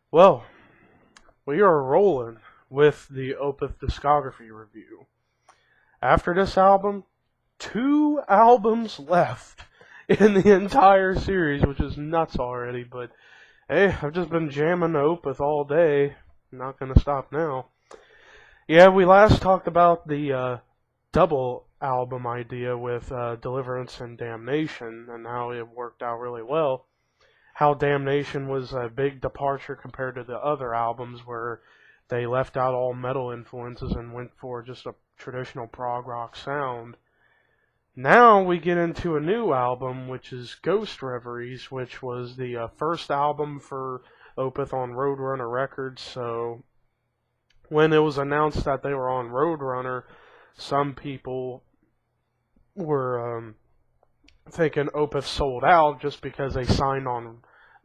Well, we are rolling with the Opeth discography review. After this album, 2 albums left in the entire series, which is nuts already, but hey, I've just been jamming Opeth all day. I'm not gonna stop now. Yeah, we last talked about the double album idea with Deliverance and Damnation, and how it worked out really well. How Damnation was a big departure compared to the other albums where they left out all metal influences and went for just a traditional prog rock sound. Now we get into a new album, which is Ghost Reveries, which was the first album for Opeth on Roadrunner Records. So when it was announced that they were on Roadrunner, some people were thinking Opeth sold out just because they signed on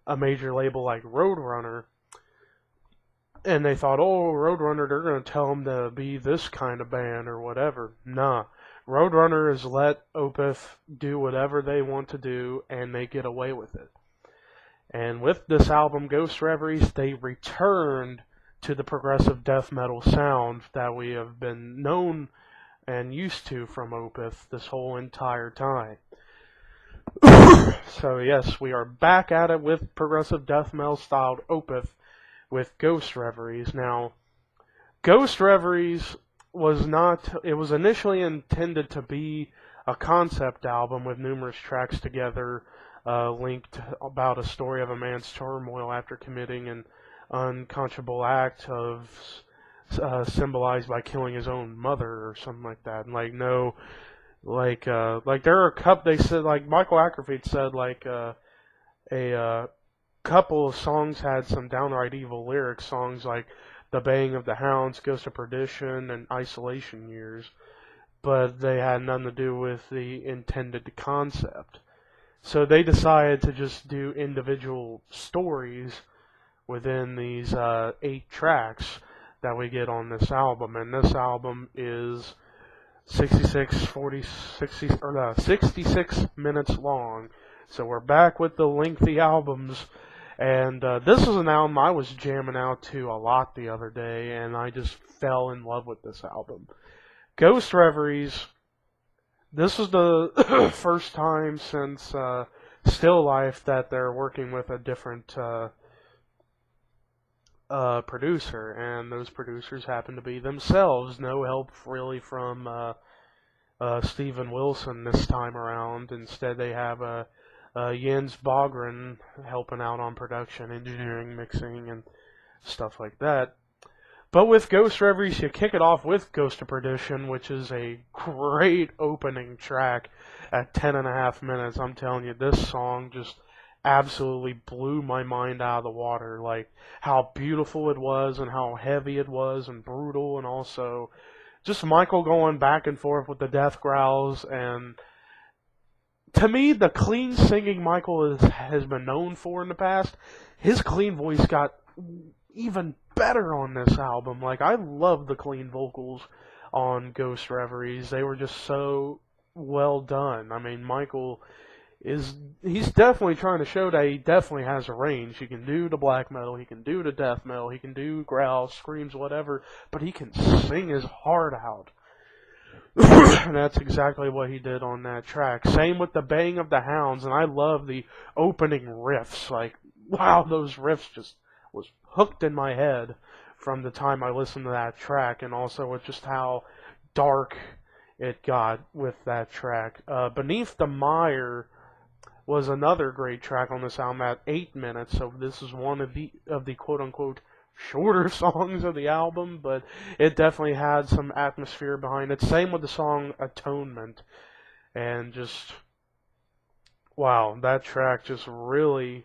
a major label like Roadrunner. And they thought, oh, Roadrunner, they're going to tell them to be this kind of band or whatever. Nah. Roadrunner has let Opeth do whatever they want to do, and they get away with it. And with this album, Ghost Reveries, they returned to the progressive death metal sound that we have been known and used to from Opeth this whole entire time. So yes, we are back at it with progressive death metal styled Opeth with Ghost Reveries. Now, Ghost Reveries was not, it was initially intended to be a concept album with numerous tracks together, linked about a story of a man's turmoil after committing an unconscionable act of symbolized by killing his own mother or something like that. And like no, like there are a couple. They said like Michael Ackerfeed said like a couple of songs had some downright evil lyrics. Songs like "The Baying of the Hounds," "Ghost of Perdition," and "Isolation Years," but they had nothing to do with the intended concept. So they decided to just do individual stories within these 8 tracks that we get on this album. And this album is 66 minutes long. So we're back with the lengthy albums. And this is an album I was jamming out to a lot the other day, and I just fell in love with this album. Ghost Reveries, this is the first time since Still Life that they're working with a different producer, and those producers happen to be themselves. No help really from Steven Wilson this time around. Instead, they have Jens Bogren helping out on production, engineering, mixing, and stuff like that. But with Ghost Reveries, you kick it off with Ghost of Perdition, which is a great opening track at 10.5 minutes. I'm telling you, this song just absolutely blew my mind out of the water. Like, how beautiful it was, and how heavy it was, and brutal, and also just Michael going back and forth with the death growls. And to me, the clean singing Michael has been known for in the past, his clean voice got even better on this album. Like, I love the clean vocals on Ghost Reveries. They were just so well done. I mean, Michael he's definitely trying to show that he definitely has a range. He can do the black metal, he can do the death metal, he can do growls, screams, whatever, but he can sing his heart out. And that's exactly what he did on that track. Same with the Baying of the Hounds, and I love the opening riffs. Like, wow, those riffs just was hooked in my head from the time I listened to that track, and also with just how dark it got with that track. Beneath the Mire was another great track on this album at 8 minutes, so this is one of the quote-unquote shorter songs of the album, but it definitely had some atmosphere behind it. Same with the song Atonement, and just, wow, that track just really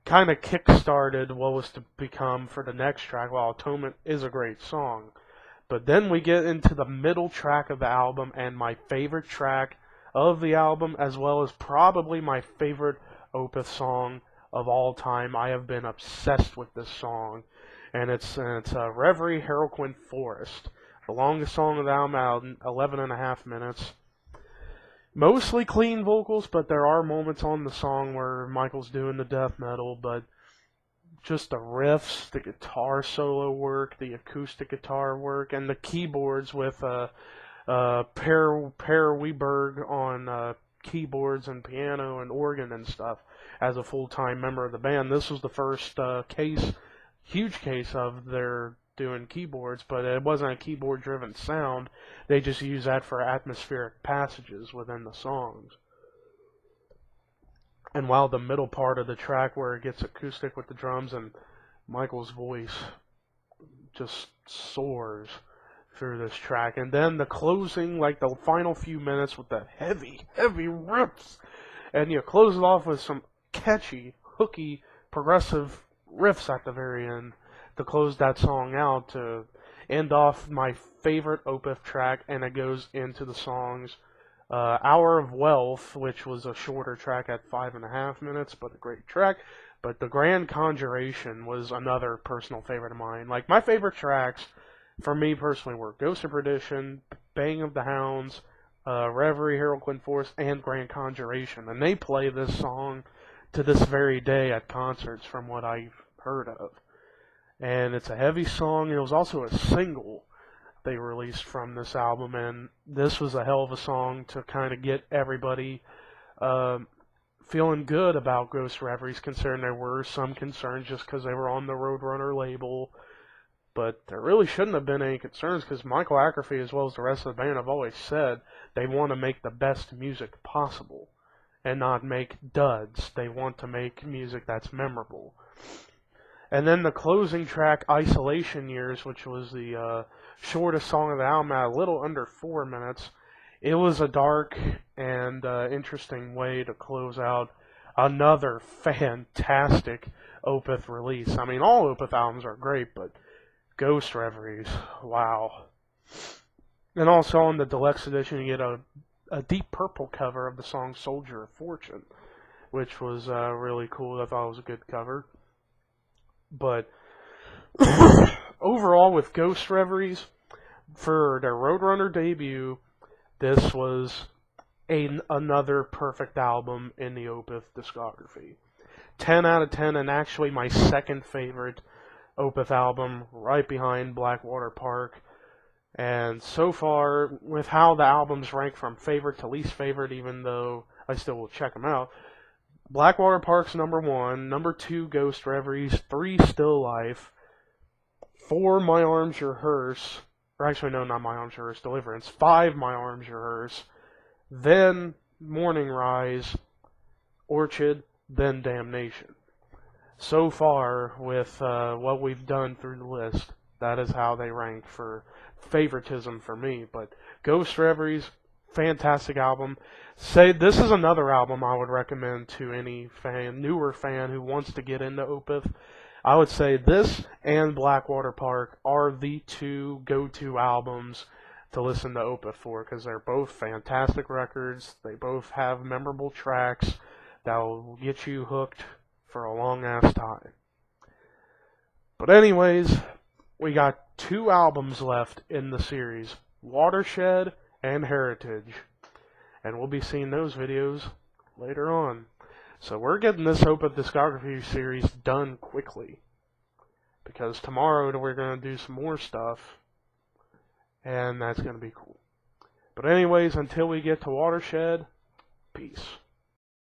kind of kick-started what was to become for the next track. Well, Atonement is a great song, but then we get into the middle track of the album, and my favorite track of the album, as well as probably my favorite Opeth song of all time. I have been obsessed with this song, and it's Reverie Harlequin Forest, the longest song of the album, out 11.5 minutes. Mostly clean vocals, but there are moments on the song where Michael's doing the death metal, but just the riffs, the guitar solo work, the acoustic guitar work, and the keyboards with Per Wiberg on keyboards and piano and organ and stuff as a full-time member of the band. This was the first huge case of their doing keyboards, but it wasn't a keyboard-driven sound. They just used that for atmospheric passages within the songs. And while the middle part of the track where it gets acoustic with the drums and Mikael's voice just soars through this track, and then the closing, like the final few minutes with the heavy riffs, and you close it off with some catchy, hooky, progressive riffs at the very end to close that song out, to end off my favorite Opeth track, and it goes into the songs Hour of Wealth, which was a shorter track at 5.5 minutes, but a great track. But The Grand Conjuration was another personal favorite of mine. Like, my favorite tracks, for me personally, were Ghost of Perdition, Bang of the Hounds, Reverie, Harold Quinn Force, and Grand Conjuration. And they play this song to this very day at concerts, from what I've heard of. And it's a heavy song. It was also a single they released from this album, and this was a hell of a song to kind of get everybody feeling good about Ghost Reveries, considering there were some concerns just because they were on the Roadrunner label. But there really shouldn't have been any concerns, because Mikael Ackerfee, as well as the rest of the band, have always said they want to make the best music possible and not make duds. They want to make music that's memorable. And then the closing track, Isolation Years, which was the shortest song of the album at a little under 4 minutes. It was a dark and interesting way to close out another fantastic Opeth release. I mean, all Opeth albums are great, but Ghost Reveries, wow. And also on the deluxe edition, you get a Deep Purple cover of the song Soldier of Fortune, which was really cool. I thought it was a good cover. But overall, with Ghost Reveries, for their Roadrunner debut, this was another perfect album in the Opeth discography. 10 out of 10, and actually my second favorite Opeth album, right behind Blackwater Park. And so far, with how the albums rank from favorite to least favorite, even though I still will check them out, Blackwater Park's number 1, number 2, Ghost Reveries, 3, Still Life, 4, My Arms Your Hearse, or actually no, not My Arms Your Hearse, Deliverance, 5, My Arms Your Hearse, then Morning Rise, Orchid, then Damnation. So far, with what we've done through the list, that is how they rank for favoritism for me. But Ghost Reveries, fantastic album. Say this is another album I would recommend to any newer fan who wants to get into Opeth. I would say this and Blackwater Park are the two go-to albums to listen to Opeth for, because they're both fantastic records. They both have memorable tracks that will get you hooked for a long-ass time. But anyways, we got 2 albums left in the series, Watershed and Heritage. And we'll be seeing those videos later on. So we're getting this Opeth discography series done quickly, because tomorrow we're going to do some more stuff, and that's going to be cool. But anyways, until we get to Watershed, peace.